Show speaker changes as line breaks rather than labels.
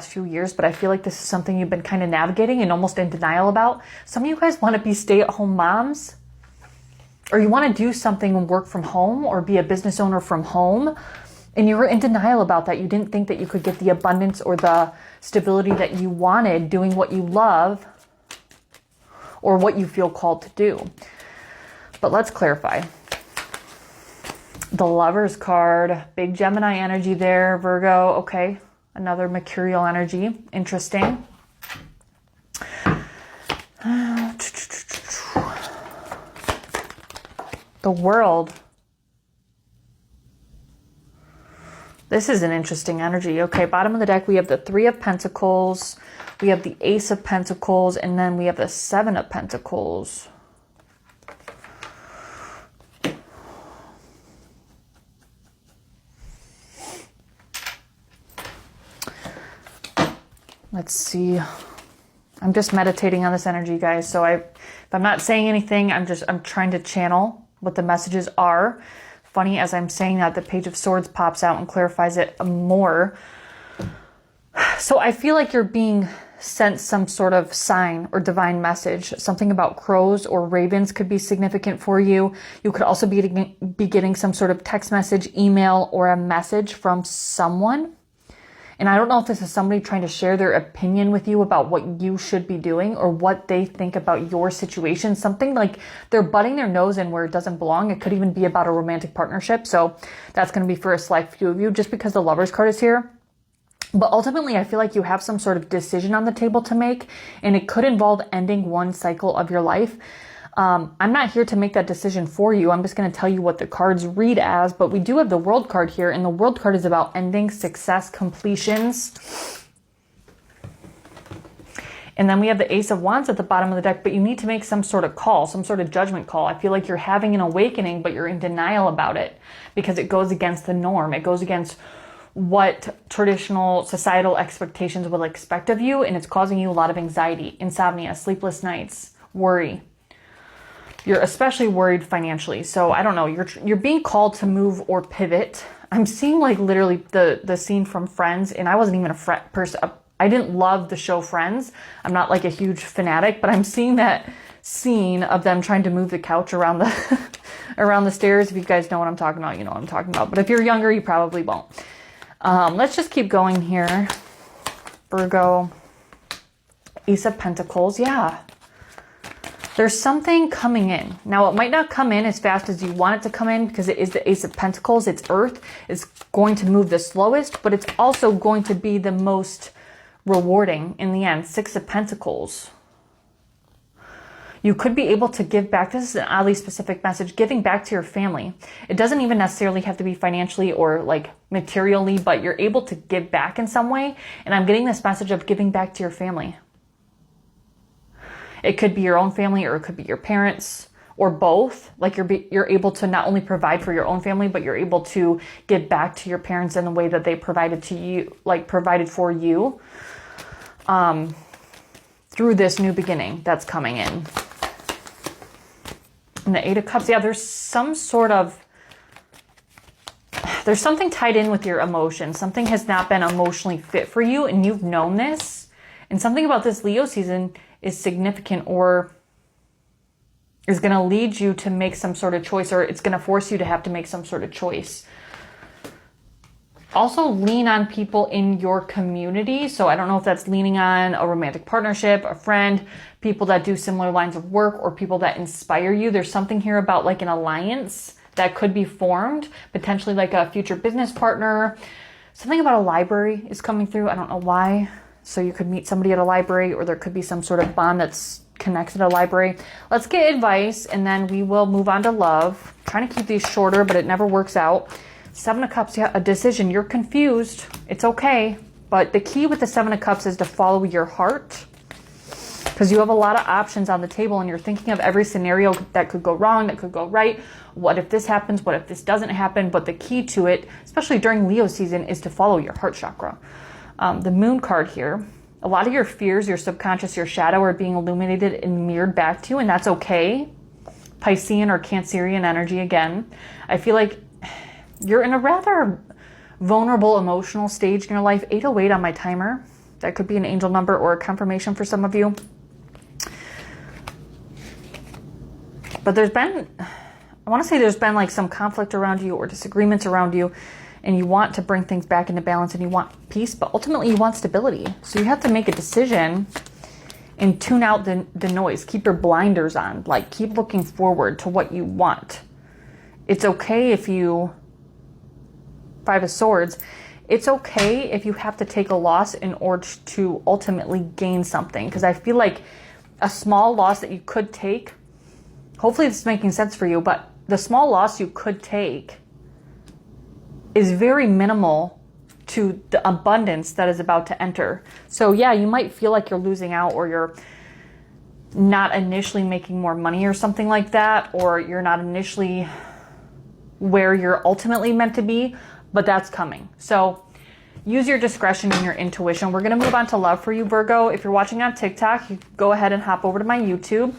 few years, but I feel like this is something you've been kind of navigating and almost in denial about. Some of you guys want to be stay-at-home moms, or you want to do something and work from home or be a business owner from home. And you were in denial about that. You didn't think that you could get the abundance or the stability that you wanted doing what you love or what you feel called to do. But let's clarify. The Lover's card, big Gemini energy there, Virgo. Okay, another mercurial energy. Interesting. The World. This is an interesting energy. Okay, bottom of the deck, we have the Three of Pentacles, we have the Ace of Pentacles, and then we have the Seven of Pentacles. Let's see. I'm just meditating on this energy, guys. So if I'm not saying anything, I'm trying to channel what the messages are. Funny, as I'm saying that, the Page of Swords pops out and clarifies it more. So I feel like you're being sent some sort of sign or divine message. Something about crows or ravens could be significant for you. You could also be getting some sort of text message, email, or a message from someone. And I don't know if this is somebody trying to share their opinion with you about what you should be doing or what they think about your situation. Something like they're butting their nose in where it doesn't belong. It could even be about a romantic partnership. So that's going to be for a select few of you just because the Lover's card is here. But ultimately, I feel like you have some sort of decision on the table to make, and it could involve ending one cycle of your life. I'm not here to make that decision for you. I'm just going to tell you what the cards read as, but we do have the World card here, and the World card is about ending, success, completions. And then we have the Ace of Wands at the bottom of the deck, but you need to make some sort of call, some sort of judgment call. I feel like you're having an awakening, but you're in denial about it because it goes against the norm. It goes against what traditional societal expectations will expect of you, and it's causing you a lot of anxiety, insomnia, sleepless nights, worry. You're especially worried financially. So I don't know, you're being called to move or pivot. I'm seeing like literally the scene from Friends, and I wasn't even a person. I didn't love the show Friends. I'm not like a huge fanatic, but I'm seeing that scene of them trying to move the couch around the around the stairs. If you guys know what I'm talking about, you know what I'm talking about. But if you're younger, you probably won't. Let's just keep going here. Virgo, Ace of Pentacles. Yeah. There's something coming in. Now, it might not come in as fast as you want it to come in because it is the Ace of Pentacles. It's Earth. It's going to move the slowest, but it's also going to be the most rewarding in the end. Six of Pentacles. You could be able to give back. This is an oddly specific message. Giving back to your family. It doesn't even necessarily have to be financially or like materially, but you're able to give back in some way. And I'm getting this message of giving back to your family. It could be your own family, or it could be your parents, or both. Like you're able to not only provide for your own family, but you're able to give back to your parents in the way that they provided to you, like provided for you, through this new beginning that's coming in. And the Eight of Cups, yeah, there's something tied in with your emotions. Something has not been emotionally fit for you, and you've known this. And something about this Leo season is significant, or is going to lead you to make some sort of choice, or it's going to force you to have to make some sort of choice. Also lean on people in your community. So I don't know if that's leaning on a romantic partnership, a friend, people that do similar lines of work, or people that inspire you. There's something here about like an alliance that could be formed, potentially like a future business partner. Something about a library is coming through. I don't know why. So you could meet somebody at a library, or there could be some sort of bond that's connected to a library. Let's get advice, and then we will move on to love. I'm trying to keep these shorter, but it never works out. Seven of Cups, yeah, a decision. You're confused. It's okay. But the key with the Seven of Cups is to follow your heart, because you have a lot of options on the table, and you're thinking of every scenario that could go wrong, that could go right. What if this happens? What if this doesn't happen? But the key to it, especially during Leo season, is to follow your heart chakra. The Moon card here. A lot of your fears, your subconscious, your shadow are being illuminated and mirrored back to you, and that's okay. Piscean or Cancerian energy again. I feel like you're in a rather vulnerable emotional stage in your life. 808 on my timer. That could be an angel number or a confirmation for some of you. But there's been, I want to say there's been like some conflict around you or disagreements around you, and you want to bring things back into balance and you want peace, but ultimately you want stability. So you have to make a decision and tune out the noise. Keep your blinders on. Like, keep looking forward to what you want. It's okay if you, Five of Swords, it's okay if you have to take a loss in order to ultimately gain something. Because I feel like a small loss that you could take, hopefully this is making sense for you, but the small loss you could take is very minimal to the abundance that is about to enter. So yeah, you might feel like you're losing out, or you're not initially making more money or something like that, or you're not initially where you're ultimately meant to be, but that's coming. So use your discretion and your intuition. We're going to move on to love for you, Virgo. If you're watching on TikTok, you go ahead and hop over to my YouTube.